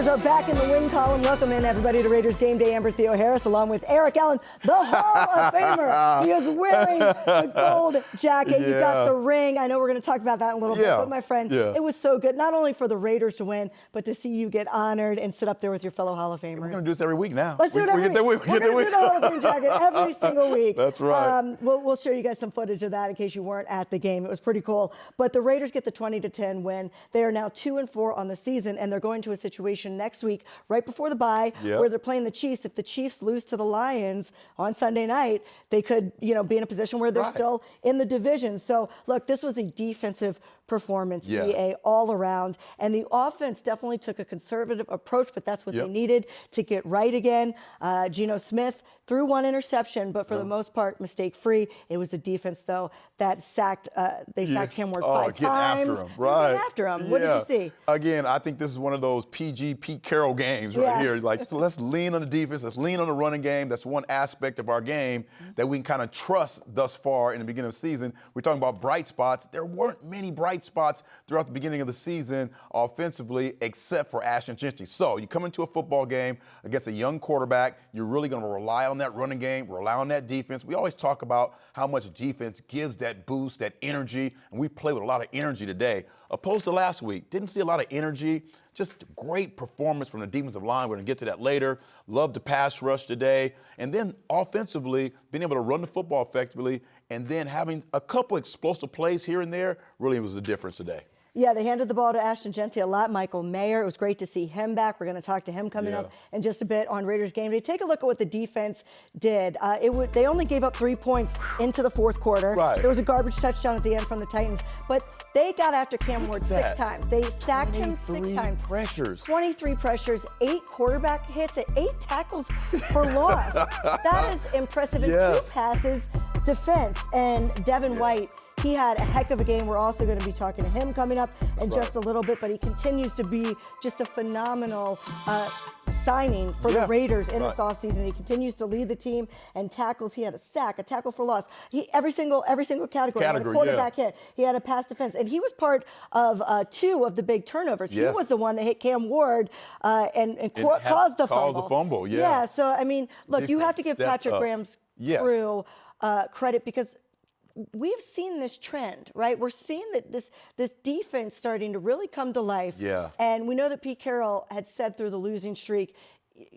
Raiders are back in the win column. Welcome in, everybody, to Raiders Gameday. Amber Theoharis, along with Eric Allen, the Hall of Famer. He is wearing the gold jacket. You got the ring. I know we're going to talk about that in a little bit, but my friend, it was so good, not only for the Raiders to win, but to see you get honored and sit up there with your fellow Hall of Famers. We're going to do this every week now. Let's do it every week. We're going to do the Hall of Fame jacket every single week. That's right. We'll show you guys some footage of that in case you weren't at the game. It was pretty cool. But the Raiders get the 20-10 win. They are now 2-4 on the season, and they're going to a situation next week, right before the bye, where they're playing the Chiefs. If the Chiefs lose to the Lions on Sunday night, they could, be in a position where they're still in the division. So, look, this was a defensive performance, BA, all around. And the offense definitely took a conservative approach, but that's what they needed to get right again. Geno Smith threw one interception, but for the most part, mistake-free. It was the defense, though, that sacked Cam Ward 5 times. After him, right. After him. What did you see? Again, I think this is one of those PG Pete Carroll games right here. Like, so let's lean on the defense. Let's lean on the running game. That's one aspect of our game that we can kind of trust thus far in the beginning of the season. We're talking about bright spots. There weren't many bright spots throughout the beginning of the season offensively, except for Ashton Gentry. So you come into a football game against a young quarterback, you're really going to rely on that running game, rely on that defense. We always talk about how much defense gives that boost, that energy, and we play with a lot of energy today. Opposed to last week, didn't see a lot of energy, just great performance from the defensive line. We're going to get to that later. Love the pass rush today. And then offensively, being able to run the football effectively and then having a couple explosive plays here and there really was the difference today. Yeah, they handed the ball to Ashton Gentry a lot. Michael Mayer, it was great to see him back. We're going to talk to him coming up in just a bit on Raiders Gameday. Take a look at what the defense did. They only gave up 3 points into the fourth quarter. There was a garbage touchdown at the end from the Titans, but they got after Cam Ward 6 times. They sacked him 6 times. 23 pressures, 8 quarterback hits, 8 tackles for loss. That is impressive. And 2 passes defense. And Devin White, he had a heck of a game. We're also going to be talking to him coming up in just a little bit, but he continues to be just a phenomenal signing for the Raiders in this offseason. He continues to lead the team and tackles. He had a sack, a tackle for loss. Every single category. He had a quarterback hit. He had a pass defense. And he was part of 2 of the big turnovers. He was the one that hit Cam Ward and caused the fumble. Yeah, so, I mean, look, you have to give Patrick Graham's crew credit because we've seen this trend, right? We're seeing that this defense starting to really come to life. And we know that Pete Carroll had said through the losing streak,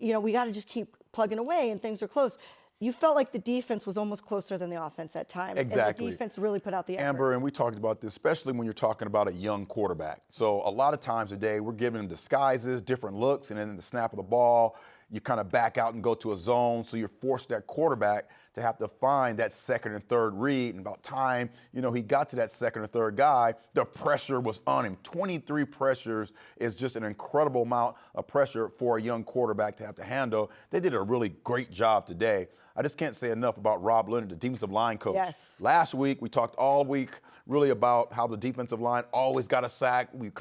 we got to just keep plugging away and things are close. You felt like the defense was almost closer than the offense at times. Exactly. And the defense really put out the effort. Amber, and we talked about this, especially when you're talking about a young quarterback. So a lot of times today, we're giving them disguises, different looks, and then in the snap of the ball, you kind of back out and go to a zone, so you're forced that quarterback to have to find that second and third read. And about time, he got to that second or third guy, the pressure was on him. 23 pressures is just an incredible amount of pressure for a young quarterback to have to handle. They did a really great job today. I just can't say enough about Rob Leonard, the defensive line coach. Last week, we talked all week really about how the defensive line always got a sack. We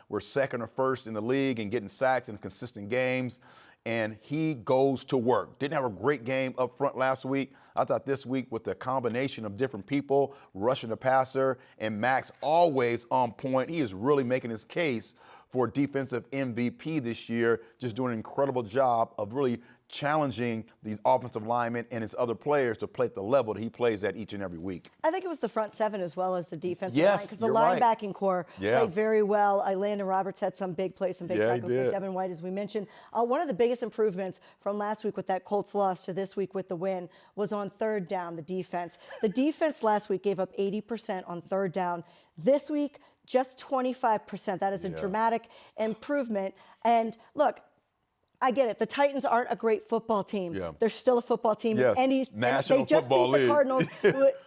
were second or first in the league in getting sacks in consistent games. And he goes to work. Didn't have a great game up front last week. I thought this week with the combination of different people, rushing the passer, and Max always on point, he is really making his case for defensive MVP this year, just doing an incredible job of really challenging the offensive lineman and his other players to play at the level that he plays at each and every week. I think it was the front 7 as well as the defensive line, because the linebacking core played very well. Landon Roberts had some big plays, some big tackles. Devin White, as we mentioned. One of the biggest improvements from last week with that Colts loss to this week with the win was on third down, the defense. The defense last week gave up 80% on third down. This week, just 25%. That is a dramatic improvement. And look, I get it. The Titans aren't a great football team. They're still a football team. National they just Football beat the League. Cardinals.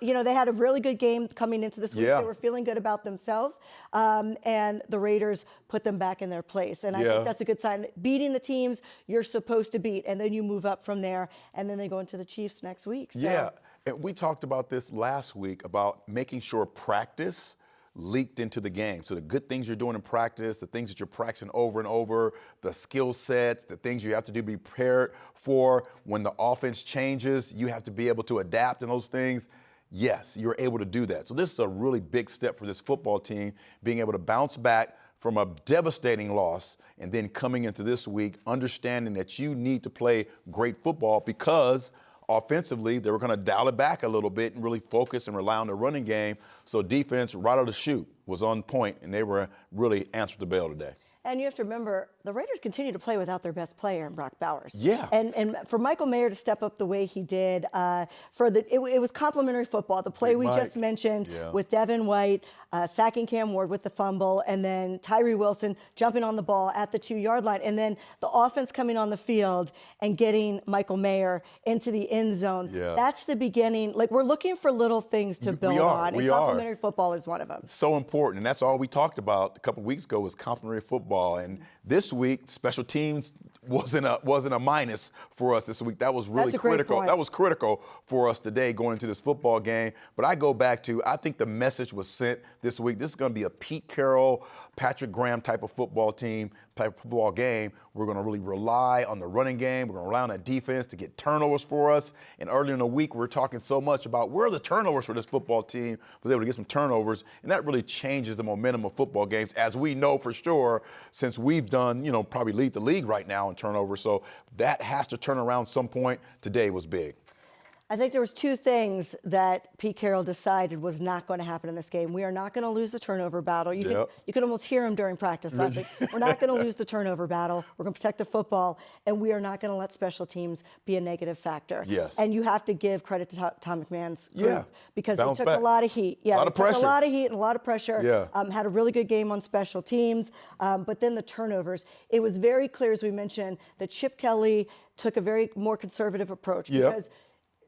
They had a really good game coming into this week. They were feeling good about themselves. And the Raiders put them back in their place. And I think that's a good sign. Beating the teams you're supposed to beat, and then you move up from there. And then they go into the Chiefs next week. So. And we talked about this last week about making sure practice leaked into the game. So the good things you're doing in practice, the things that you're practicing over and over, the skill sets, the things you have to do to be prepared for when the offense changes, you have to be able to adapt in those things. Yes, you're able to do that. So this is a really big step for this football team, being able to bounce back from a devastating loss and then coming into this week, understanding that you need to play great football because offensively, they were going to dial it back a little bit and really focus and rely on the running game. So defense, right out of the chute, was on point, and they were really answered the bell today. And you have to remember, the Raiders continue to play without their best player in Brock Bowers. Yeah. And for Michael Mayer to step up the way he did, it was complimentary football. The play we just mentioned with Devin White, sacking Cam Ward with the fumble, and then Tyree Wilson jumping on the ball at the 2-yard line, and then the offense coming on the field and getting Michael Mayer into the end zone. Yeah. That's the beginning. Like, we're looking for little things to build on, and complimentary football is one of them. So important, and that's all we talked about a couple weeks ago was complimentary football. And this week, special teams wasn't a minus for us this week. That was really critical. That was critical for us today going into this football game. But I go back to, I think the message was sent this week. This is going to be a Pete Carroll, Patrick Graham type of football team, type of football game. We're going to really rely on the running game. We're going to rely on that defense to get turnovers for us. And earlier in the week, we were talking so much about where are the turnovers for this football team. Was able to get some turnovers, and that really changes the momentum of football games, as we know for sure, since we've done, probably lead the league right now in turnovers. So that has to turn around some point. Today was big. I think there was two things that Pete Carroll decided was not going to happen in this game. We are not going to lose the turnover battle. You could almost hear him during practice last week. We're not going to lose the turnover battle. We're going to protect the football, and we are not going to let special teams be a negative factor. Yes. And you have to give credit to Tom McMahon's group because he took back. a lot of heat. Yeah, a lot of pressure. Took a lot of heat and a lot of pressure. Yeah. Had a really good game on special teams. But then the turnovers. It was very clear, as we mentioned, that Chip Kelly took a very more conservative approach because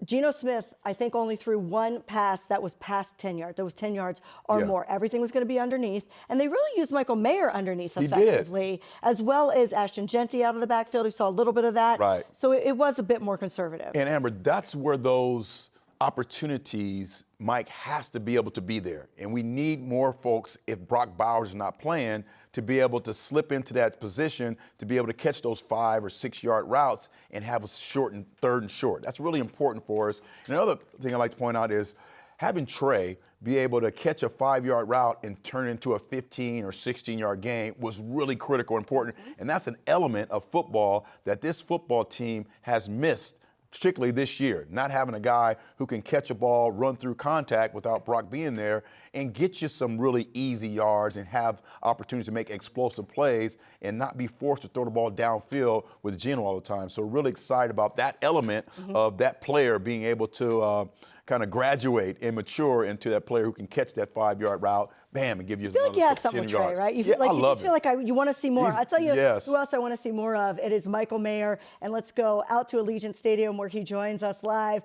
Geno Smith, I think, only threw one pass that was past 10 yards. That was 10 yards or more. Everything was going to be underneath. And they really used Michael Mayer underneath effectively, as well as Ashton Genty out of the backfield. We saw a little bit of that. Right. So it was a bit more conservative. And, Amber, that's where those opportunities, Mike has to be able to be there. And we need more folks, if Brock Bowers is not playing, to be able to slip into that position, to be able to catch those 5 or 6 yard routes and have a shortened 3rd and short. That's really important for us. And another thing I'd like to point out is having Trey be able to catch a 5-yard route and turn it into a 15 or 16-yard gain was really critical and important. And that's an element of football that this football team has missed, particularly this year, not having a guy who can catch a ball, run through contact without Brock being there, and get you some really easy yards and have opportunities to make explosive plays and not be forced to throw the ball downfield with Geno all the time. So really excited about that element of that player being able to kind of graduate and mature into that player who can catch that 5-yard route, bam, and give you. I feel like you have something with Trey, right? You feel like you just feel like you want to see more. I tell you who else I want to see more of. It is Michael Mayer, and let's go out to Allegiant Stadium where he joins us live.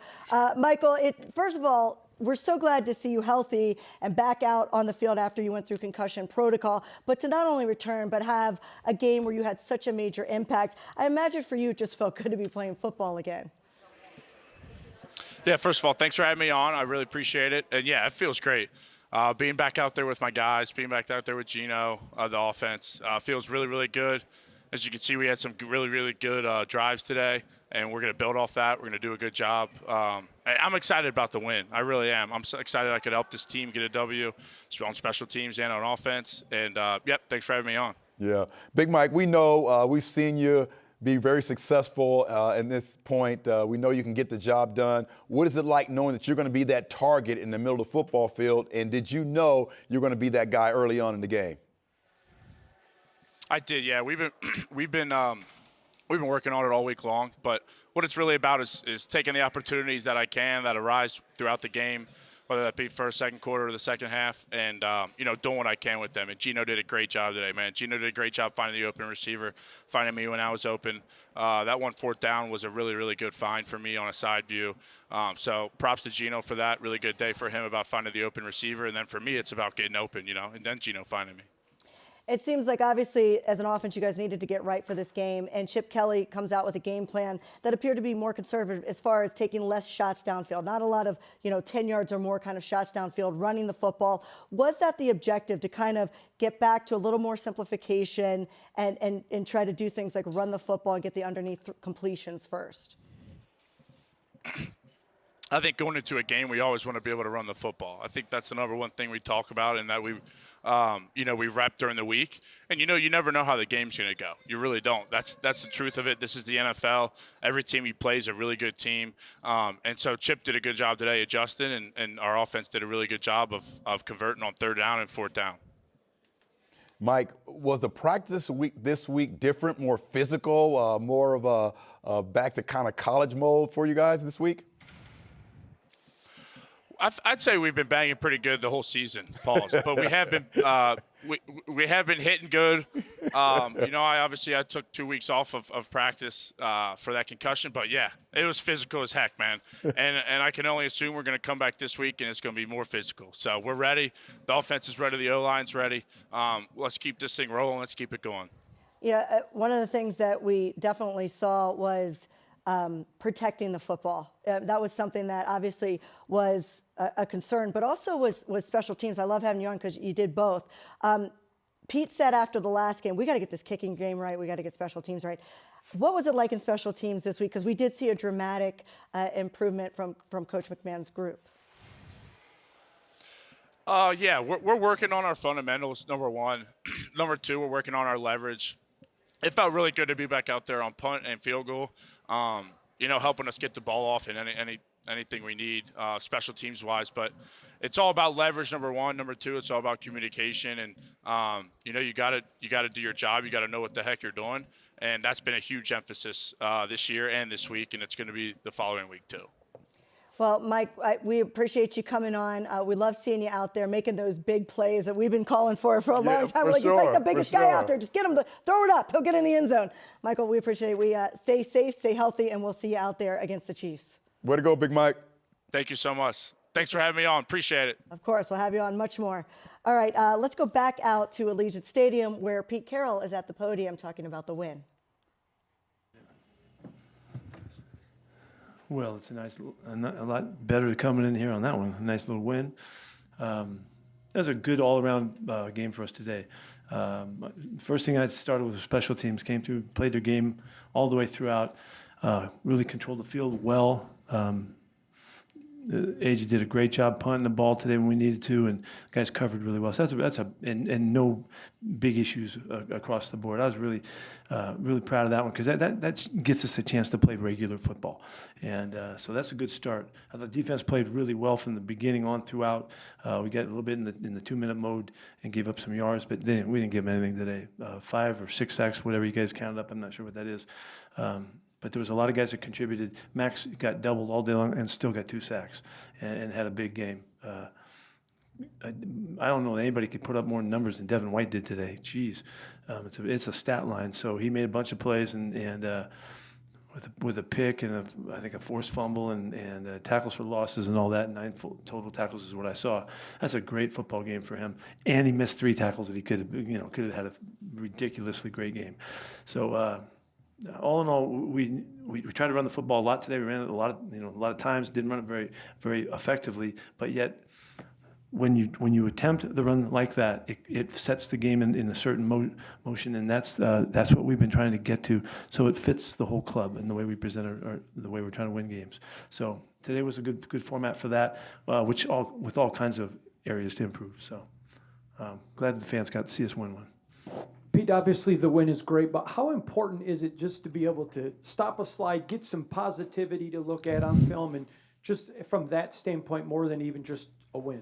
Michael, first of all, we're so glad to see you healthy and back out on the field after you went through concussion protocol, but to not only return, but have a game where you had such a major impact. I imagine for you it just felt good to be playing football again. Yeah, first of all, thanks for having me on. I really appreciate it. And, yeah, it feels great. Being back out there with my guys, being back out there with Geno, the offense, feels really, really good. As you can see, we had some really, really good drives today, and we're going to build off that. We're going to do a good job. I'm excited about the win. I really am. I'm so excited I could help this team get a W on special teams and on offense. And, thanks for having me on. Yeah. Big Mike, we know we've seen you be very successful at this point. We know you can get the job done. What is it like knowing that you're going to be that target in the middle of the football field? And did you know you're going to be that guy early on in the game? I did, yeah. We've been working on it all week long. But what it's really about is taking the opportunities that I can that arise throughout the game, whether that be first, second quarter, or the second half, and doing what I can with them. And Geno did a great job today, man. Geno did a great job finding the open receiver, finding me when I was open. That 1 4th down was a really, really good find for me on a side view. So props to Geno for that. Really good day for him about finding the open receiver. And then for me, it's about getting open, and then Geno finding me. It seems like, obviously, as an offense, you guys needed to get right for this game, and Chip Kelly comes out with a game plan that appeared to be more conservative as far as taking less shots downfield, not a lot of, 10 yards or more kind of shots downfield, running the football. Was that the objective, to kind of get back to a little more simplification and try to do things like run the football and get the underneath completions first? I think going into a game, we always want to be able to run the football. I think that's the number one thing we talk about, and that we rep during the week. And you never know how the game's going to go. You really don't. That's the truth of it. This is the NFL. Every team he plays is a really good team. And so Chip did a good job today adjusting, and our offense did a really good job of converting on 3rd down and 4th down. Mike, was the practice this week different, more physical, more of a back to kind of college mode for you guys this week? I'd say we've been banging pretty good the whole season, Pauls. But we have been we have been hitting good. I took 2 weeks off of practice for that concussion. But yeah, it was physical as heck, man. And I can only assume we're going to come back this week and it's going to be more physical. So we're ready. The offense is ready. The O-line's ready. Let's keep this thing rolling. Let's keep it going. Yeah, one of the things that we definitely saw was protecting the football. That was something that obviously was a concern, but also was special teams. I love having you on because you did both. Pete said after the last game, we got to get this kicking game right. We got to get special teams right. What was it like in special teams this week? Because we did see a dramatic improvement from Coach McMahon's group. Yeah, we're working on our fundamentals, number one. Number two, we're working on our leverage. It felt really good to be back out there on punt and field goal, helping us get the ball off in anything we need, special teams wise. But it's all about leverage, number one. Number two, it's all about communication. And, you got to do your job. You got to know what the heck you're doing. And that's been a huge emphasis this year and this week, and it's going to be the following week too. Well, Mike, we appreciate you coming on. We love seeing you out there making those big plays that we've been calling for a long time. He's like the biggest guy out there. Just get him to throw it up. He'll get in the end zone. Michael, we appreciate it. We stay safe, stay healthy, and we'll see you out there against the Chiefs. Way to go, Big Mike. Thank you so much. Thanks for having me on. Appreciate it. Of course. We'll have you on much more. All right. Let's go back out to Allegiant Stadium where Pete Carroll is at the podium talking about the win. Well, it's a lot better coming in here on that one. A nice little win. That was a good all-around game for us today. First thing I started with special teams, came through, played their game all the way throughout, really controlled the field well. AJ did a great job punting the ball today when we needed to, and guys covered really well. So and no big issues across the board. I was really proud of that one because that gets us a chance to play regular football, and so that's a good start. I thought defense played really well from the beginning on throughout. We got a little bit in the 2-minute mode and gave up some yards, but we didn't give them anything today. 5 or 6 sacks, whatever you guys counted up. I'm not sure what that is. But there was a lot of guys that contributed. Max got doubled all day long and still got 2 sacks and had a big game. I don't know that anybody could put up more numbers than Devin White did today. Jeez, it's a stat line. So he made a bunch of plays and with a pick and I think a forced fumble and tackles for losses and all that. 9 total tackles is what I saw. That's a great football game for him. And he missed 3 tackles that he could have had a ridiculously great game. So. All in all, we tried to run the football a lot today. We ran it a lot of times. Didn't run it very very effectively. But yet, when you attempt the run like that, it sets the game in a certain motion, and that's what we've been trying to get to. So it fits the whole club and the way we present the way we're trying to win games. So today was a good format for that, with all kinds of areas to improve. So glad that the fans got to see us win one. Pete, obviously the win is great, but how important is it just to be able to stop a slide, get some positivity to look at on film, and just from that standpoint more than even just a win?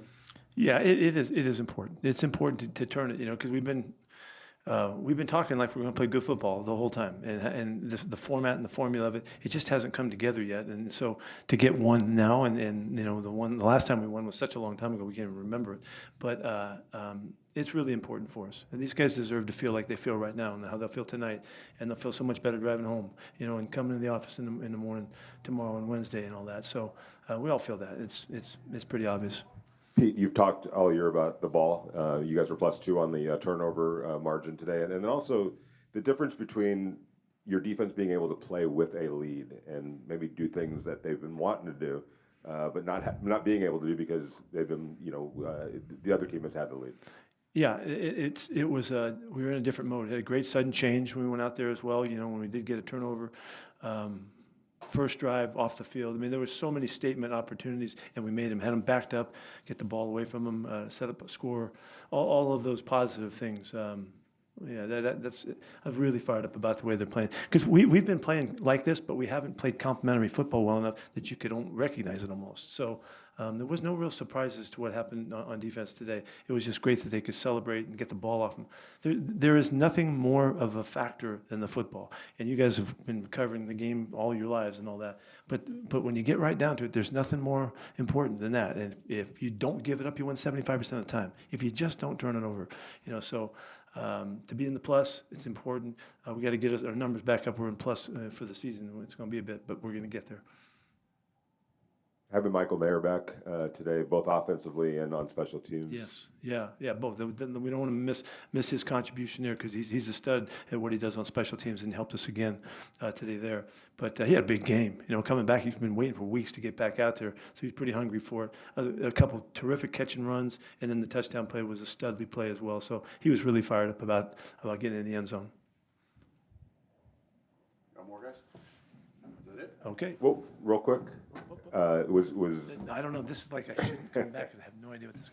Yeah, it is important. It's important to turn it, because we've been talking like we're going to play good football the whole time, and the format and the formula of it just hasn't come together yet. And so to get one now, and the last time we won was such a long time ago, we can't even remember it. But it's really important for us. And these guys deserve to feel like they feel right now and how they'll feel tonight. And they'll feel so much better driving home, and coming to the office in the morning tomorrow and Wednesday and all that. So we all feel that. It's pretty obvious. Pete, you've talked all year about the ball. You guys were +2 on the turnover margin today. And then also the difference between your defense being able to play with a lead and maybe do things that they've been wanting to do, but not being able to do because they've been, the other team has had the lead. Yeah, it was we were in a different mode. It had a great sudden change when we went out there as well. When we did get a turnover, first drive off the field. I mean, there were so many statement opportunities, and we had them backed up, get the ball away from them, set up a score, all of those positive things. Yeah, that's. I'm really fired up about the way they're playing, because we've been playing like this, but we haven't played complementary football well enough that you could recognize it almost. So there was no real surprises to what happened on defense today. It was just great that they could celebrate and get the ball off them. There is nothing more of a factor than the football, and you guys have been covering the game all your lives and all that. But when you get right down to it, there's nothing more important than that. And if you don't give it up, you win 75% of the time. If you just don't turn it over, so. To be in the plus, it's important. We got to get our numbers back up. We're in plus for the season. It's going to be a bit, but we're going to get there. Having Michael Mayer back today, both offensively and on special teams. Yes, yeah, both. We don't want to miss his contribution there, because he's a stud at what he does on special teams, and helped us again today there. But he had a big game. Coming back, he's been waiting for weeks to get back out there, so he's pretty hungry for it. A couple terrific catch and runs, and then the touchdown play was a studly play as well. So he was really fired up about getting in the end zone. Got more guys? Is that it? Okay. Well, real quick. Was I don't know. This is like I shouldn't come back because I have no idea what this is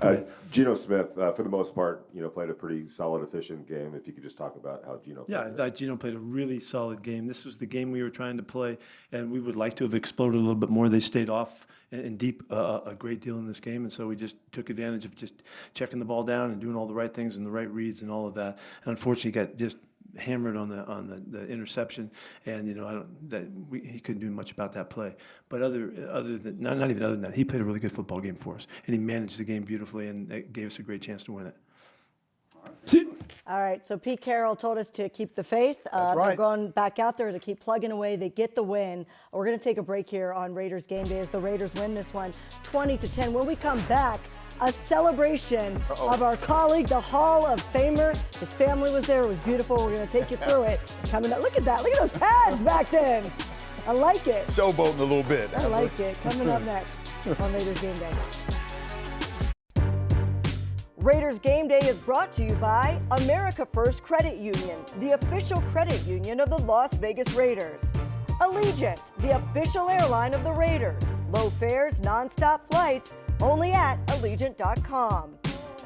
going to be. Geno Smith, for the most part, played a pretty solid, efficient game. If you could just talk about how Geno played. Yeah, I thought Geno played a really solid game. This was the game we were trying to play, and we would like to have exploded a little bit more. They stayed off and deep a great deal in this game, and so we just took advantage of just checking the ball down and doing all the right things and the right reads and all of that. And unfortunately, got just hammered on the interception, and he couldn't do much about that play. But other than not even other than that, he played a really good football game for us, and he managed the game beautifully, and it gave us a great chance to win it. All right, so Pete Carroll told us to keep the faith. That's right. They're going back out there to keep plugging away. They get the win. We're going to take a break here on Raiders Game Day as the Raiders win this one 20-10. When we come back, a celebration of our colleague, the Hall of Famer. His family was there. It was beautiful. We're going to take you through it. Coming up, look at that. Look at those pads back then. I like it. Showboating a little bit. I like it. Coming up next on Raiders Game Day. Raiders Game Day is brought to you by America First Credit Union, the official credit union of the Las Vegas Raiders. Allegiant, the official airline of the Raiders. Low fares, nonstop flights, only at Allegiant.com.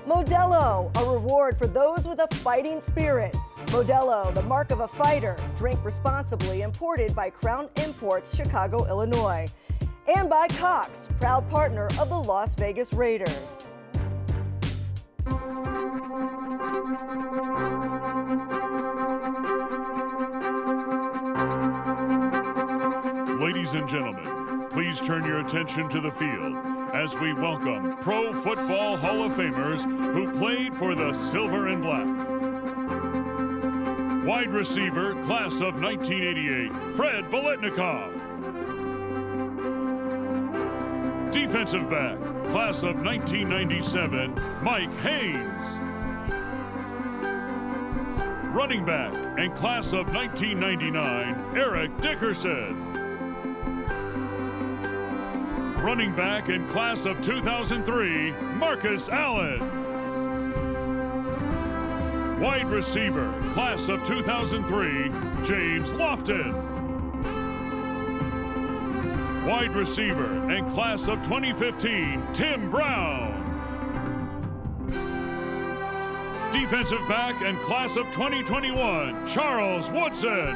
Modelo, a reward for those with a fighting spirit. Modelo, the mark of a fighter. Drink responsibly, imported by Crown Imports, Chicago, Illinois. And by Cox, proud partner of the Las Vegas Raiders. Ladies and gentlemen, please turn your attention to the field as we welcome Pro Football Hall of Famers who played for the Silver and Black. Wide receiver, class of 1988, Fred Biletnikoff. Defensive back, class of 1997, Mike Haynes. Running back and class of 1999, Eric Dickerson. Running back and class of 2003, Marcus Allen. Wide receiver, class of 2003, James Lofton. Wide receiver and class of 2015, Tim Brown. Defensive back and class of 2021, Charles Woodson.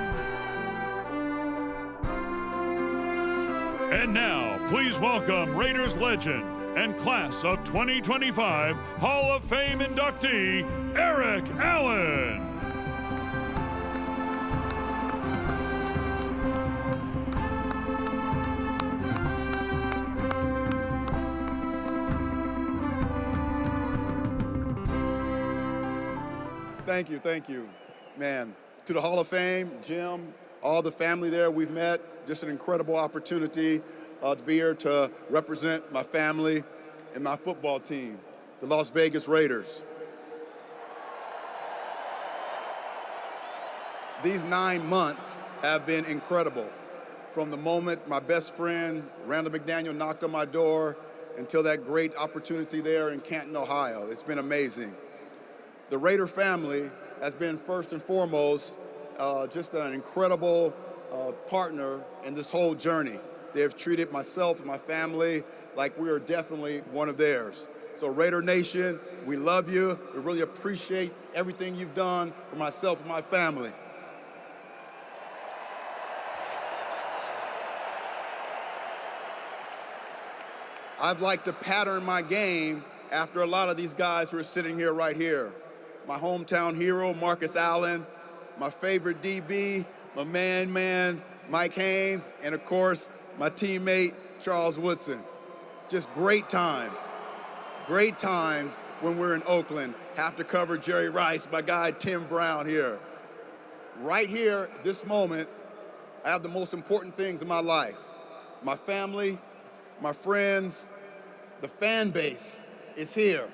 And now, please welcome Raiders legend and class of 2025 Hall of Fame inductee, Eric Allen. Thank you. Man, to the Hall of Fame, Jim, all the family there we've met, just an incredible opportunity to be here to represent my family and my football team, the Las Vegas Raiders. These 9 months have been incredible. From the moment my best friend, Randall McDaniel, knocked on my door until that great opportunity there in Canton, Ohio. It's been amazing. The Raider family has been first and foremost just an incredible partner in this whole journey. They have treated myself and my family like we are definitely one of theirs. So Raider Nation, we love you. We really appreciate everything you've done for myself and my family. I'd like to pattern my game after a lot of these guys who are sitting here right here. My hometown hero, Marcus Allen, my favorite DB, my man, Mike Haynes, and of course, my teammate, Charles Woodson. Just great times when we're in Oakland. Have to cover Jerry Rice, my guy, Tim Brown here. Right here, this moment, I have the most important things in my life. My family, my friends, the fan base is here.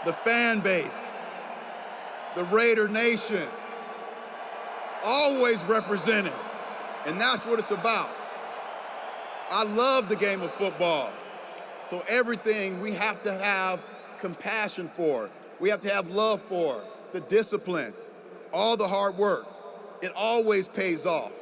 The fan base, the Raider Nation, always represented, and that's what it's about. I love the game of football, so everything we have to have compassion for, we have to have love for, the discipline, all the hard work. It always pays off.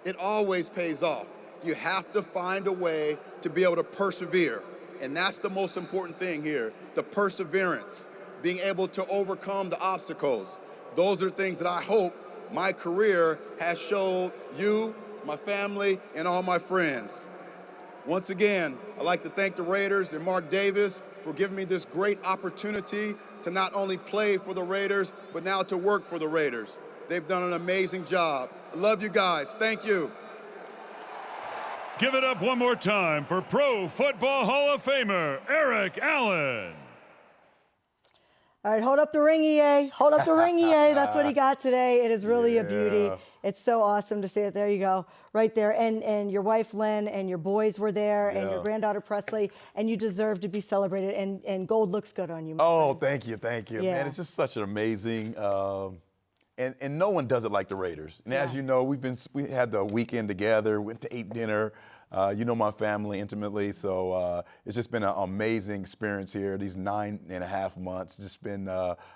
It always pays off. You have to find a way to be able to persevere. And that's the most important thing here, the perseverance, being able to overcome the obstacles. Those are things that I hope my career has showed you, my family, and all my friends. Once again, I'd like to thank the Raiders and Mark Davis for giving me this great opportunity to not only play for the Raiders, but now to work for the Raiders. They've done an amazing job. I love you guys. Thank you. Give it up one more time for Pro Football Hall of Famer Eric Allen. All right, hold up the ring, EA. Hold up the ring, EA. That's what he got today. It is really a beauty. It's so awesome to see it. There you go, right there. And your wife, Lynn, and your boys were there, and your granddaughter, Presley, and you deserve to be celebrated. And gold looks good on you, my friend. Thank you. Yeah. Man, it's just such an amazing, and no one does it like the Raiders. And as you know, we had the weekend together, went to eat dinner. You know my family intimately, so it's just been an amazing experience here. These 9.5 months, just been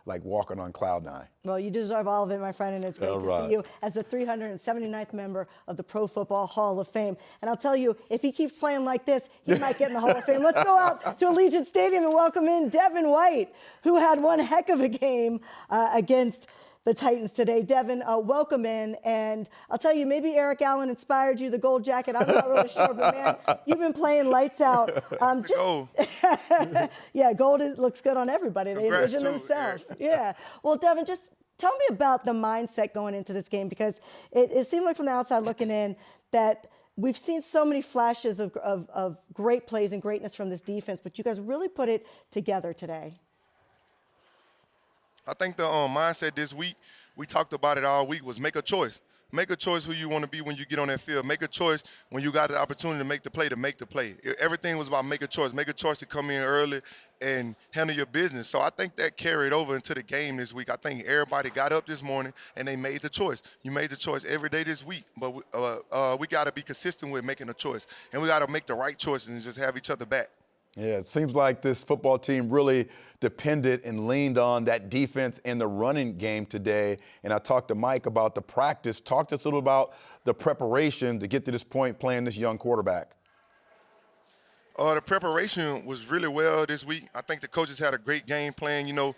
like walking on cloud nine. Well, you deserve all of it, my friend, and it's great to see you as the 379th member of the Pro Football Hall of Fame. And I'll tell you, if he keeps playing like this, he might get in the Hall of Fame. Let's go out to Allegiant Stadium and welcome in Devin White, who had one heck of a game against the Titans today. Devin, welcome in. And I'll tell you, maybe Eric Allen inspired you, the gold jacket. I'm not really sure, but man, you've been playing lights out. Gold. Yeah, gold looks good on everybody. They Congrats envision themselves. Yeah. Well, Devin, just tell me about the mindset going into this game, because it seemed like from the outside looking in that we've seen so many flashes of great plays and greatness from this defense, but you guys really put it together today. I think the mindset this week, we talked about it all week, was make a choice. Make a choice who you want to be when you get on that field. Make a choice when you got the opportunity to make the play, Everything was about make a choice. Make a choice to come in early and handle your business. So I think that carried over into the game this week. I think everybody got up this morning and they made the choice. You made the choice every day this week, but we got to be consistent with making a choice. And we got to make the right choices and just have each other back. Yeah, it seems like this football team really depended and leaned on that defense in the running game today. And I talked to Mike about the practice. Talk to us a little about the preparation to get to this point playing this young quarterback. The preparation was really well this week. I think the coaches had a great game plan. You know,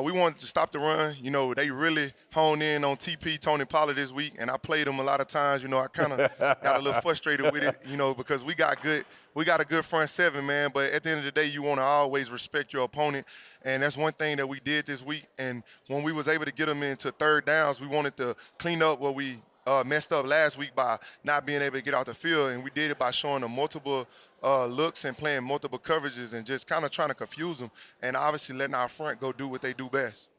we wanted to stop the run. You know, they really honed in on TP, Tony Pollard this week, and I played them a lot of times. You know, I kind of got a little frustrated with it, you know, because we got a good front seven, man. But at the end of the day, you want to always respect your opponent, and that's one thing that we did this week. And when we was able to get them into third downs, we wanted to clean up what we messed up last week by not being able to get out the field, and we did it by showing them multiple looks and playing multiple coverages and just kind of trying to confuse them, and obviously letting our front go do what they do best.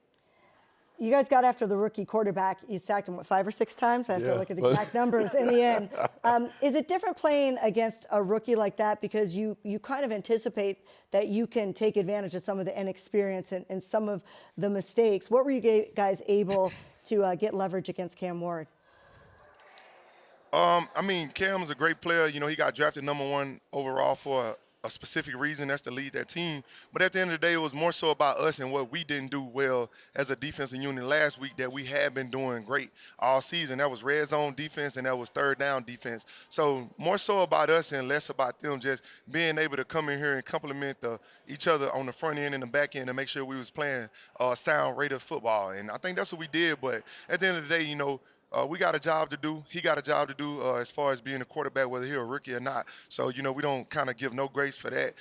You guys got after the rookie quarterback. You sacked him, what, 5 or 6 times? I have to look at the exact numbers in the end. Is it different playing against a rookie like that, because you kind of anticipate that you can take advantage of some of the inexperience and some of the mistakes? What were you guys able to get leverage against Cam Ward? I mean, Cam's a great player. You know, he got drafted #1 overall for a specific reason. That's to lead that team. But at the end of the day, it was more so about us and what we didn't do well as a defensive unit last week that we had been doing great all season. That was red zone defense and that was third down defense. So more so about us and less about them just being able to come in here and complement each other on the front end and the back end to make sure we was playing sound Raiders football. And I think that's what we did. But at the end of the day, we got a job to do. He got a job to do as far as being a quarterback, whether he's a rookie or not. So, we don't kind of give no grace for that,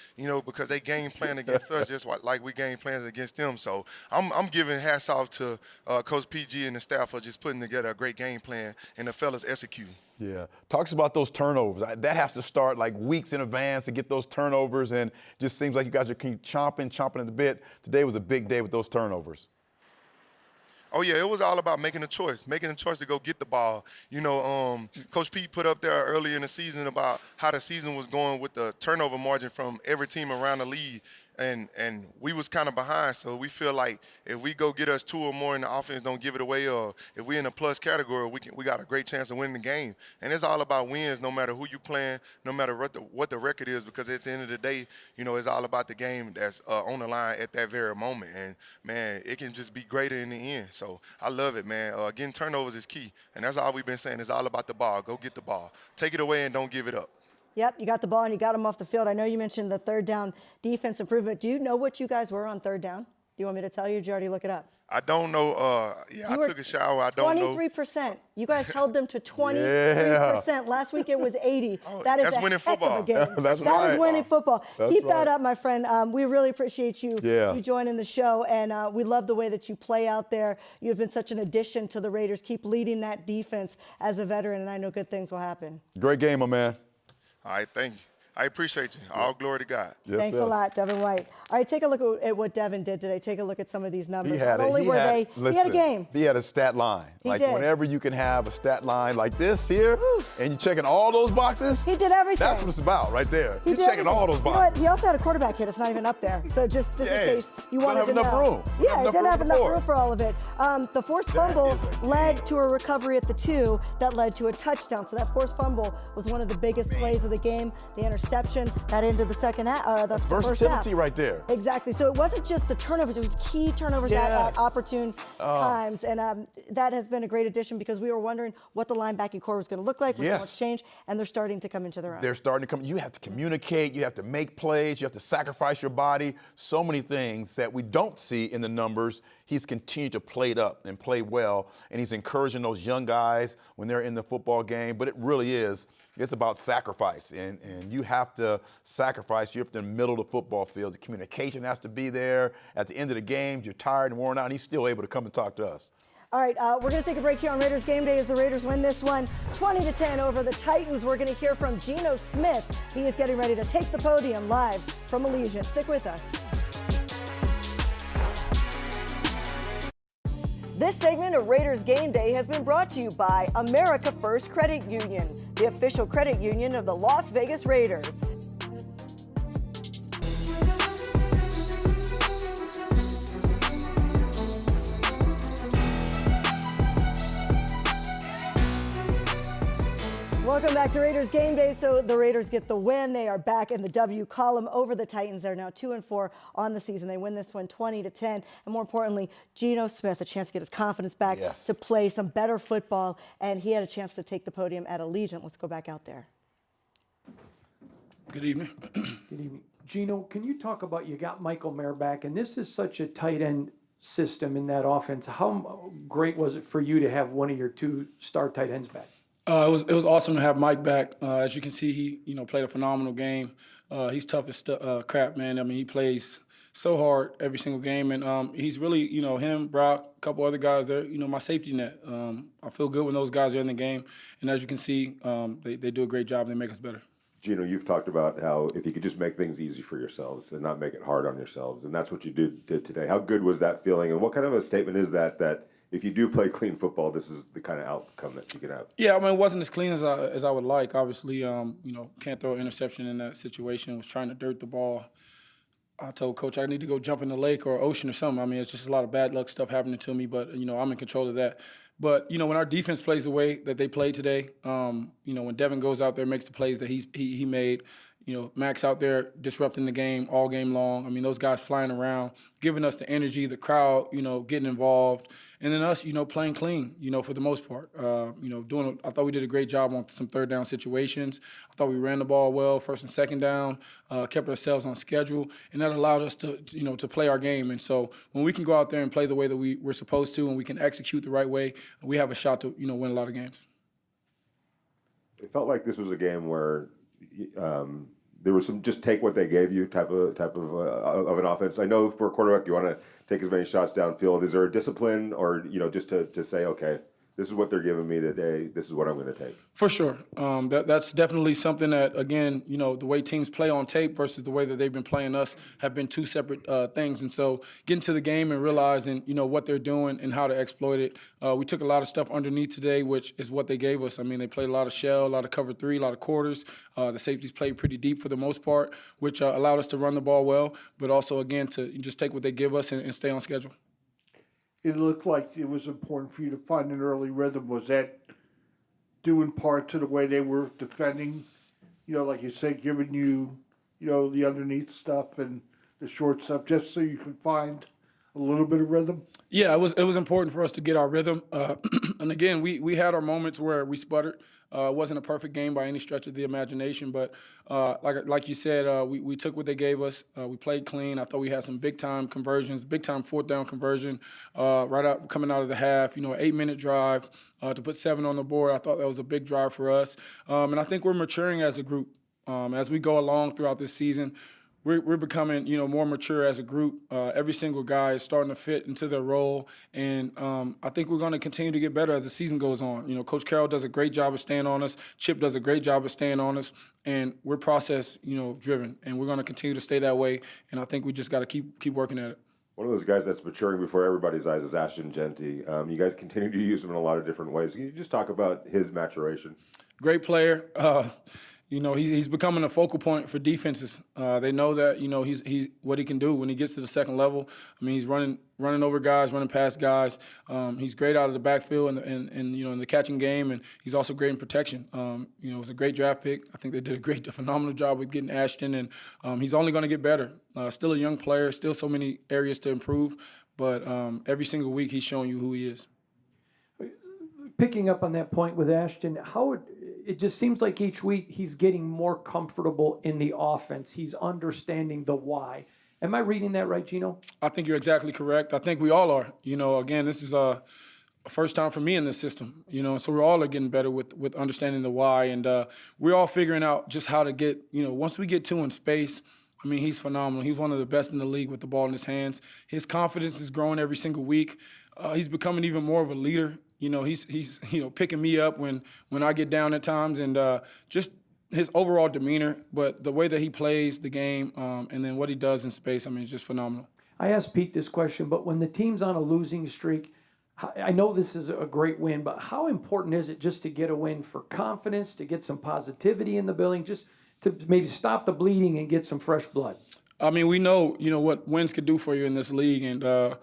because they game plan against us just like we game plans against them. So I'm giving hats off to Coach PG and the staff for just putting together a great game plan and the fellas executing. Yeah. Talks about those turnovers. That has to start like weeks in advance to get those turnovers, and just seems like you guys are chomping at the bit. Today was a big day with those turnovers. Oh, yeah, it was all about making a choice to go get the ball. Coach Pete put up there early in the season about how the season was going with the turnover margin from every team around the league. And we was kind of behind, so we feel like if we go get us 2 or more and the offense don't give it away, or if we're in a plus category, we got a great chance of winning the game. And it's all about wins, no matter who you playing, no matter what the record is, because at the end of the day, it's all about the game that's on the line at that very moment. And, man, it can just be greater in the end. So I love it, man. Getting turnovers is key, and that's all we've been saying. It's all about the ball. Go get the ball. Take it away and don't give it up. Yep, you got the ball and you got them off the field. I know you mentioned the third down defense improvement. Do you know what you guys were on third down? Do you want me to tell you? Did you already look it up? I don't know. I took a shower. I don't know. 23%. You guys held them to 23%. Yeah. Last week it was 80. That is that's winning football. That is winning football. Keep that up, my friend. We really appreciate you joining the show, and we love the way that you play out there. You've been such an addition to the Raiders. Keep leading that defense as a veteran, and I know good things will happen. Great game, my man. All right, thank you. I appreciate you. All glory to God. Yes, Thanks a lot, Devin White. All right, take a look at what Devin did today. Take a look at some of these numbers. He had a game. He had a stat line. Whenever you can have a stat line like this here, and you're checking all those boxes. He did everything. That's what it's about right there. You're checking all those boxes. You know what? He also had a quarterback hit. It's not even up there. So just in case you wanted to know. Enough room. Yeah, he didn't have enough room for all of it. The forced fumble led to a recovery at the 2 that led to a touchdown. So that forced fumble was one of the biggest plays of the game. The interception that ended the second half. That's versatility right there. Exactly. So it wasn't just the turnovers; it was key turnovers at opportune times, and that has been a great addition because we were wondering what the linebacking core was going to look like. What's changed, and they're starting to come into their own. They're starting to come. You have to communicate. You have to make plays. You have to sacrifice your body. So many things that we don't see in the numbers. He's continued to play it up and play well, and he's encouraging those young guys when they're in the football game. But it really is. It's about sacrifice, and you have to sacrifice. You're in the middle of the football field. The communication has to be there. At the end of the game, you're tired and worn out, and he's still able to come and talk to us. All right, we're going to take a break here on Raiders Game Day as the Raiders win this one 20-10 over the Titans. We're going to hear from Geno Smith. He is getting ready to take the podium live from Allegiant. Stick with us. This segment of Raiders Game Day has been brought to you by America First Credit Union, the official credit union of the Las Vegas Raiders. Welcome back to Raiders Game Day. So the Raiders get the win. They are back in the W column over the Titans. They're now 2-4 on the season. They win this one 20-10. And more importantly, Geno Smith, a chance to get his confidence back to play some better football. And he had a chance to take the podium at Allegiant. Let's go back out there. Good evening. Good evening. Geno, can you talk about, you got Michael Mayer back, and this is such a tight end system in that offense. How great was it for you to have one of your 2 star tight ends back? It was awesome to have Mike back. As you can see, he played a phenomenal game. He's tough as crap, man. I mean, he plays so hard every single game, and he's really, him, Brock, a couple other guys, they're, my safety net. I feel good when those guys are in the game, and as you can see, they do a great job. They make us better. Geno, you've talked about how if you could just make things easy for yourselves and not make it hard on yourselves, and that's what you did today. How good was that feeling, and what kind of a statement is that if you do play clean football, this is the kind of outcome that you can have? Yeah, I mean, it wasn't as clean as I would like. Obviously, can't throw an interception in that situation. Was trying to dirt the ball. I told Coach I need to go jump in the lake or ocean or something. I mean, it's just a lot of bad luck stuff happening to me, but, I'm in control of that. But, when our defense plays the way that they played today, when Devin goes out there and makes the plays that he made, Max out there disrupting the game all game long. I mean, those guys flying around, giving us the energy, the crowd, getting involved, and then us, playing clean, for the most part. I thought we did a great job on some third down situations. I thought we ran the ball well, first and second down, kept ourselves on schedule, and that allowed us to play our game. And so when we can go out there and play the way that we're supposed to, and we can execute the right way, we have a shot to, win a lot of games. It felt like this was a game where there was some just take what they gave you type of an offense. I know for a quarterback you want to take as many shots downfield. Is there a discipline or just to say, okay, this is what they're giving me today, this is what I'm going to take? For sure. That's definitely something that, again, the way teams play on tape versus the way that they've been playing us have been two separate things. And so getting to the game and realizing, what they're doing and how to exploit it. We took a lot of stuff underneath today, which is what they gave us. I mean, they played a lot of shell, a lot of cover three, a lot of quarters. The safeties played pretty deep for the most part, which allowed us to run the ball well, but also, again, to just take what they give us and stay on schedule. It looked like it was important for you to find an early rhythm. Was that due in part to the way they were defending, like you said, giving you, the underneath stuff and the short stuff, just so you could find a little bit of rhythm? Yeah, it was important for us to get our rhythm. And again, we had our moments where we sputtered. It wasn't a perfect game by any stretch of the imagination, but like you said, we took what they gave us. We played clean. I thought we had some big-time conversions, big-time fourth-down conversion coming out of the half, an 8-minute drive to put 7 on the board. I thought that was a big drive for us. And I think we're maturing as a group. As we go along throughout this season, we're becoming, more mature as a group. Every single guy is starting to fit into their role, and I think we're going to continue to get better as the season goes on. Coach Carroll does a great job of staying on us. Chip does a great job of staying on us, and we're process, driven, and we're going to continue to stay that way. And I think we just got to keep working at it. One of those guys that's maturing before everybody's eyes is Ashton Genty. You guys continue to use him in a lot of different ways. Can you just talk about his maturation? Great player. He's becoming a focal point for defenses. They know that, he's what he can do when he gets to the second level. I mean, he's running over guys, running past guys. He's great out of the backfield and in the catching game, and he's also great in protection. It was a great draft pick. I think they did a phenomenal job with getting Ashton, and he's only going to get better. Still a young player, still so many areas to improve, but every single week he's showing you who he is. Picking up on that point with Ashton, it just seems like each week he's getting more comfortable in the offense. He's understanding the why. Am I reading that right, Geno? I think you're exactly correct. I think we all are. Again, this is a first time for me in this system, so we're all getting better with understanding the why. And we're all figuring out just how to get, once we get 2 in space, I mean, he's phenomenal. He's one of the best in the league with the ball in his hands. His confidence is growing every single week. He's becoming even more of a leader. He's picking me up when I get down at times, and just his overall demeanor, but the way that he plays the game, and then what he does in space, I mean, it's just phenomenal. I asked Pete this question, but when the team's on a losing streak, I know this is a great win, but how important is it just to get a win for confidence, to get some positivity in the building, just to maybe stop the bleeding and get some fresh blood? I mean, we know, what wins could do for you in this league, and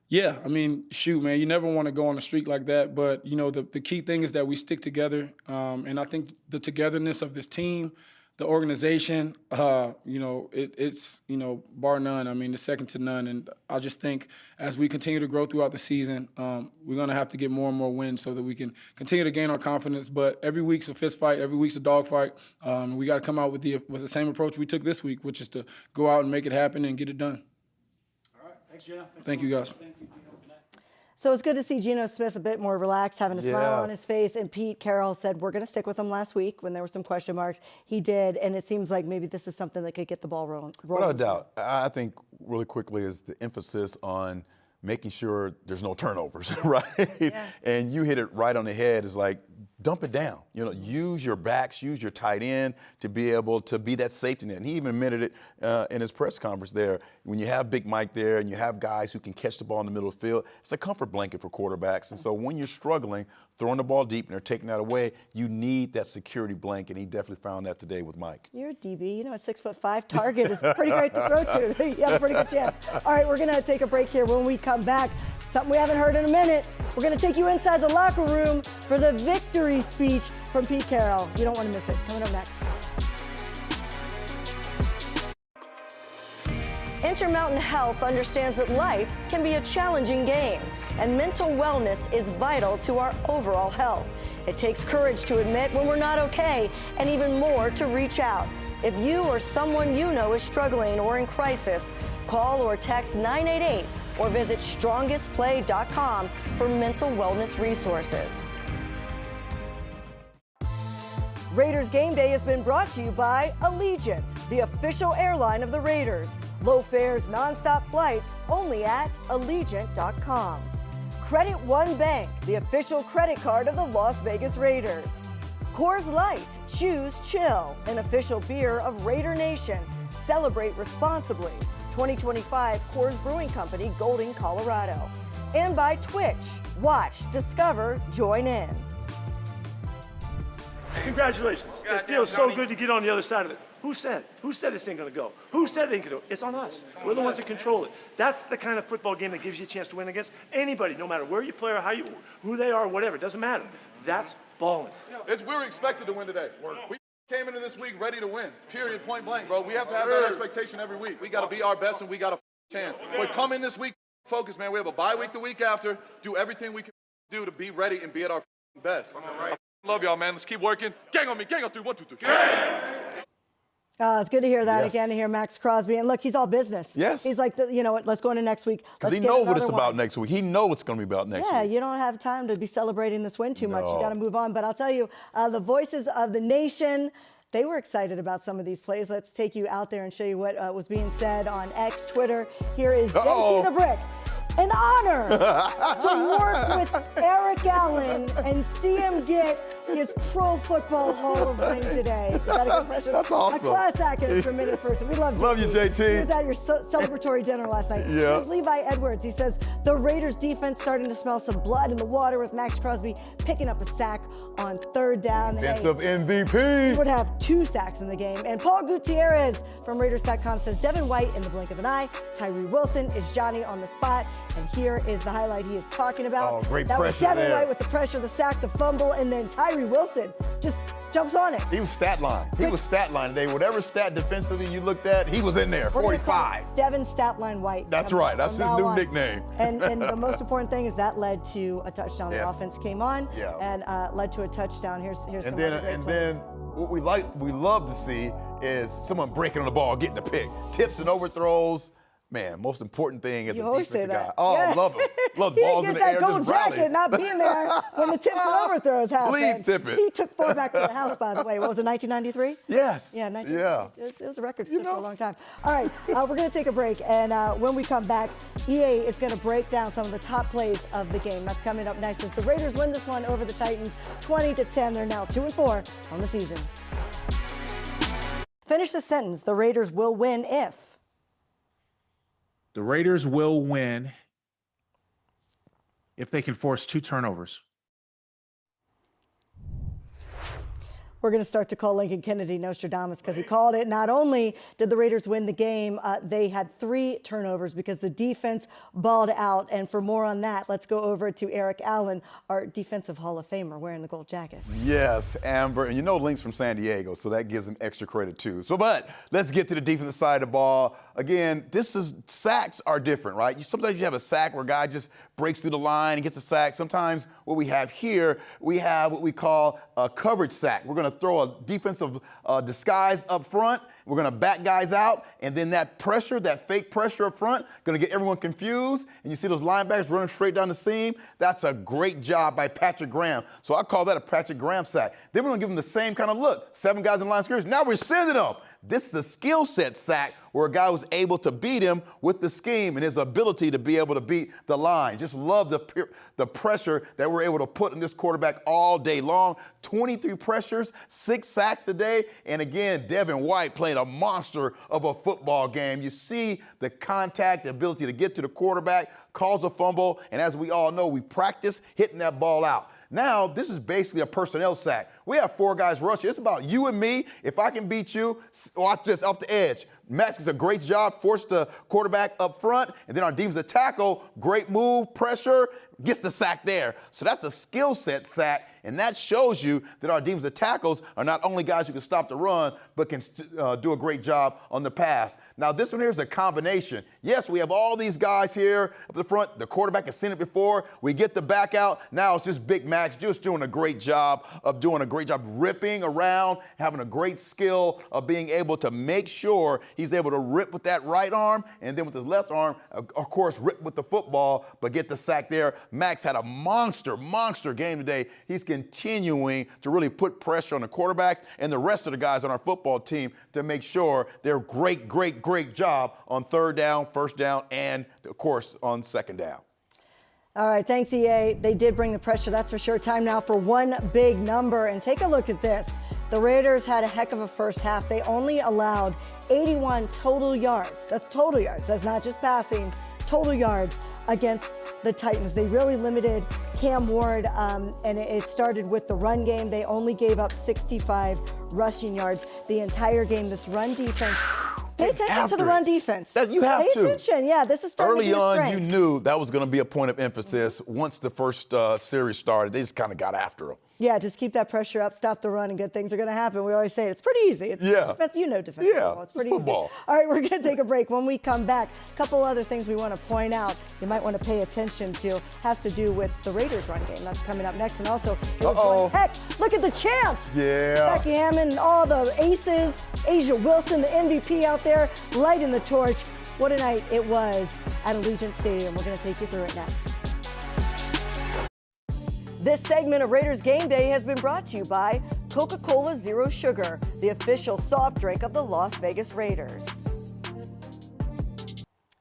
yeah, I mean, shoot, man, you never want to go on a streak like that. But, the key thing is that we stick together. And I think the togetherness of this team, the organization, it's bar none. I mean, it's second to none. And I just think as we continue to grow throughout the season, we're going to have to get more and more wins so that we can continue to gain our confidence. But every week's a fist fight. Every week's a dog fight. We got to come out with the same approach we took this week, which is to go out and make it happen and get it done. Thanks, Geno. Thank you, guys. So it's good to see Geno Smith a bit more relaxed, having a smile on his face. And Pete Carroll said, we're going to stick with him last week when there were some question marks. He did, and it seems like maybe this is something that could get the ball rolling. Without a doubt. I think really quickly is the emphasis on making sure there's no turnovers, right? Yeah. And you hit it right on the head. It's like, dump it down. Use your backs, use your tight end to be able to be that safety net. And he even admitted it in his press conference there. When you have Big Mike there and you have guys who can catch the ball in the middle of the field, it's a comfort blanket for quarterbacks. And so when you're struggling, throwing the ball deep and they're taking that away, you need that security blanket. He definitely found that today with Mike. You're a DB. A 6'5" target is pretty great to throw to. You have a pretty good chance. All right, we're going to take a break here. When we come back, something we haven't heard in a minute, we're going to take you inside the locker room for the victory speech from Pete Carroll. You don't want to miss it. Coming up next. Intermountain Health understands that life can be a challenging game, and mental wellness is vital to our overall health. It takes courage to admit when we're not okay, and even more to reach out. If you or someone you know is struggling or in crisis, call or text 988 or visit strongestplay.com for mental wellness resources. Raiders Game Day has been brought to you by Allegiant, the official airline of the Raiders. Low fares, nonstop flights, only at Allegiant.com. Credit One Bank, the official credit card of the Las Vegas Raiders. Coors Light, choose chill, an official beer of Raider Nation. Celebrate responsibly. 2025 Coors Brewing Company, Golden, Colorado. And by Twitch, watch, discover, join in. Congratulations. It feels so good to get on the other side of it. Who said this ain't gonna go? Who said it ain't gonna go? It's on us. We're the ones that control it. That's the kind of football game that gives you a chance to win against anybody, no matter where you play or who they are, whatever. It doesn't matter. That's balling. We were expected to win today. We came into this week ready to win. Period, point blank, bro. We have to have that expectation every week. We got to be our best, and we got a chance. But come in this week, focus, man. We have a bye week the week after. Do everything we can do to be ready and be at our best. I love y'all, man. Let's keep working. Gang on me. Gang on 3. 1, 2, 3. It's good to hear that again, to hear Max Crosby. And look, he's all business. Yes. He's like, you know what, let's go into next week. Because he knows what it's about next week. He knows what's going to be about next week. Yeah, you don't have time to be celebrating this win too much. You got to move on. But I'll tell you, the voices of the nation, they were excited about some of these plays. Let's take you out there and show you what was being said on X, Twitter. Here is JT the Brick. An honor to work with Eric Allen and see him get his Pro Football Hall of Fame today. Is that a good impression? That's awesome. A class act and a tremendous person. We love JT. Love you, JT. He was at your celebratory dinner last night. Yeah. Here's Levi Edwards. He says, the Raiders defense starting to smell some blood in the water with Max Crosby picking up a sack on 3rd down. Defensive MVP. He would have 2 sacks in the game. And Paul Gutierrez from Raiders.com says, Devin White in the blink of an eye. Tyree Wilson is Johnny on the spot. And here is the highlight he is talking about. Oh, great that pressure was Devin there. White with the pressure, the sack, the fumble, and then Tyree Wilson just jumps on it. He was stat line. He was stat line today. Whatever stat defensively you looked at, he was in there. We're 45. Devin Statline White. That's right. That's his new nickname. And the most important thing is that led to a touchdown. Yes. The offense came on and led to a touchdown. Here's some other great plays. Then what we love to see is someone breaking on the ball, getting the pick. Tips and overthrows. Man, most important thing as a defensive guy. Oh, yeah. love him. Love the balls in the air, gold just rally. jacket, not being there when the tips and overthrows happened. Please tip it. He took 4 back to the house, by the way. What was it, 1993? Yes. Yeah, 1993. It was a record for a long time. All right, we're going to take a break, and when we come back, EA is going to break down some of the top plays of the game. That's coming up next as the Raiders win this one over the Titans, 20-10. They're now 2-4 on the season. Finish the sentence. The Raiders will win if. The Raiders will win if they can force 2 turnovers. We're going to start to call Lincoln Kennedy Nostradamus because he called it. Not only did the Raiders win the game, they had 3 turnovers because the defense balled out. And for more on that, let's go over to Eric Allen, our defensive Hall of Famer, wearing the gold jacket. Yes, Amber. And you know Link's from San Diego, so that gives him extra credit too. But let's get to the defensive side of the ball. Again, sacks are different, right? Sometimes you have a sack where a guy just breaks through the line and gets a sack. Sometimes what we have here, we have what we call a coverage sack. We're going to throw a defensive disguise up front. We're going to back guys out, and then that pressure, that fake pressure up front, going to get everyone confused, and you see those linebackers running straight down the seam. That's a great job by Patrick Graham. So I call that a Patrick Graham sack. Then we're going to give them the same kind of look. 7 guys in line of scrimmage. Now we're sending them. This is a skill set sack where a guy was able to beat him with the scheme and his ability to be able to beat the line. Just love the pressure that we're able to put in this quarterback all day long. 23 pressures, 6 sacks today. And again, Devin White playing a monster of a football game. You see the contact, the ability to get to the quarterback, cause a fumble. And as we all know, we practice hitting that ball out. Now, this is basically a personnel sack. We have 4 guys rushing. It's about you and me. If I can beat you, watch this off the edge. Max does a great job, forced the quarterback up front, and then our defensive tackle, great move, pressure, gets the sack there. So that's a skill set sack, and that shows you that our defensive tackles are not only guys who can stop the run, but can do a great job on the pass. Now, this one here is a combination. Yes, we have all these guys here up the front. The quarterback has seen it before. We get the back out. Now it's just Big Max just doing a great job ripping around, having a great skill of being able to make sure he's able to rip with that right arm, and then with his left arm, of course, rip with the football, but get the sack there. Max had a monster game today. He's continuing to really put pressure on the quarterbacks and the rest of the guys on our football team to make sure they're great job on third down, first down, and, of course, on second down. All right, thanks, EA. They did bring the pressure, that's for sure. Time now for one big number. And take a look at this. The Raiders had a heck of a first half. They only allowed 81 total yards. That's total yards. That's not just passing. Total yards against the Titans. They really limited Cam Ward, and it started with the run game. They only gave up 65 rushing yards the entire game. This run defense. Pay attention to the run defense. You have to. Pay attention. Yeah, this is starting early to be a on. strength. You knew that was going to be a point of emphasis. Once the first series started, they just kind of got after them. Yeah, just keep that pressure up, stop the run, and good things are going to happen. We always say it's pretty easy. It's defense, defense football. It's pretty football. Easy. All right, we're going to take a break. When we come back, a couple other things we want to point out you might want to pay attention to has to do with the Raiders run game. That's coming up next. And also, heck, look at the champs. Yeah. Becky Hammond, all the aces, Asia Wilson, the MVP out there, lighting the torch. What a night it was at Allegiant Stadium. We're going to take you through it next. This segment of Raiders Game Day has been brought to you by Coca-Cola Zero Sugar, the official soft drink of the Las Vegas Raiders.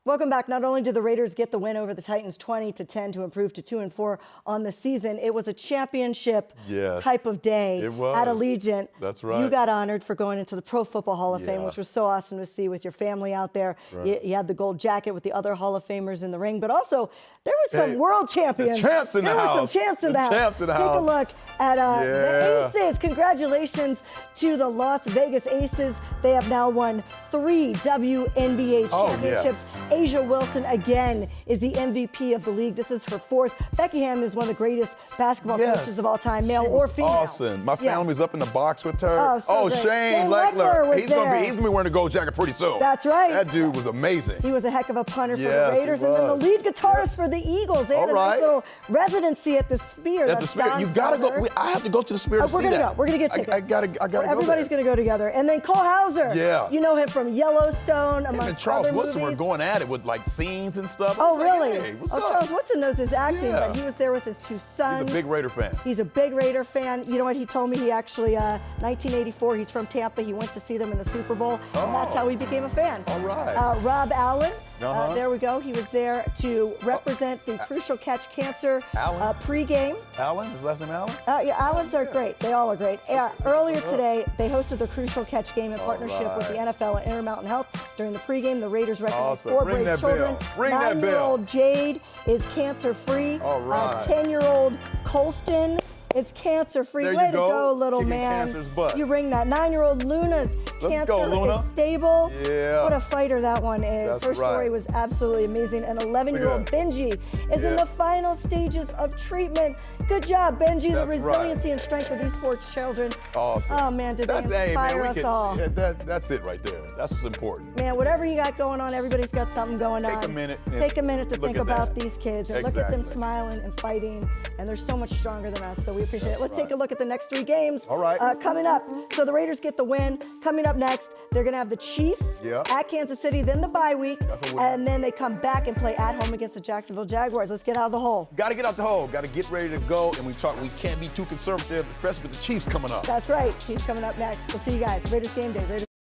Welcome back. Not only did the Raiders get the win over the Titans 20-10 to improve to 2-4 on the season, it was a championship type of day at Allegiant. That's right. You got honored for going into the Pro Football Hall of Fame, which was so awesome to see with your family out there. Right. You had the gold jacket with the other Hall of Famers in the ring, but also there was some world champions. The champs in the house. There were some champs in the house. Take a look at the Aces. Congratulations to the Las Vegas Aces. They have now won 3 WNBA championships. Asia Wilson, again, is the MVP of the league. This is her 4th. Becky Hammond is one of the greatest basketball coaches of all time, male or female. Awesome. My family was up in the box with her. Oh, Shane Leckler. He's going to be wearing a gold jacket pretty soon. That's right. That dude was amazing. He was a heck of a punter for the Raiders. And then the lead guitarist for the Eagles. They had a nice little residency at the Sphere. At the Sphere. You got to go. I have to go to the Sphere to see that. We're going to get tickets. I gotta go. Everybody's going to go together. And then Cole Hauser. Yeah. You know him from Yellowstone, amongst and Charles other Woodson movies. were going at it with like scenes and stuff. Oh, really? Hey, what's up? Charles Woodson knows his acting, but he was there with his 2 sons. He's a big Raider fan. He's a big Raider fan. You know what? He told me he actually, 1984, he's from Tampa. He went to see them in the Super Bowl, and that's how he became a fan. All right. Rob Allen. There we go. He was there to represent the Crucial Catch Cancer pregame. Allen? His last name Allen? Yeah, Allens are great. They all are great. Earlier today, they hosted the Crucial Catch game in partnership with the NFL and Intermountain Health. During the pregame, the Raiders recognized 4 brave children. 9-year-old Jade is cancer-free. All right. 10-year-old Colston is cancer-free. There Way you to go, little Kicking man. cancer's butt. You ring that. 9-year-old Luna's cancer Luna. is stable. Yeah. What a fighter that one is. That's Her story right. was absolutely amazing. And 11-year-old Benji is in the final stages of treatment. Good job, Benji. That's the resiliency and strength of these 4 children. Awesome. Oh, man, did they inspire us all. Yeah, that's it right there. That's what's important. Man, whatever you got going on, everybody's got something going on. Take a minute. Take a minute to think about that. these kids and look at them smiling and fighting. And they're so much stronger than us, so we appreciate it. Let's take a look at the next 3 games. All right. Coming up. So the Raiders get the win. Coming up next, they're going to have the Chiefs at Kansas City, then the bye week, and then they come back and play at home against the Jacksonville Jaguars. Let's get out of the hole. Got to get out the hole. Got to get ready to go. And we can't be too conservative, especially with the Chiefs coming up. That's right. Chiefs coming up next. We'll see you guys. Raiders Game Day. Raiders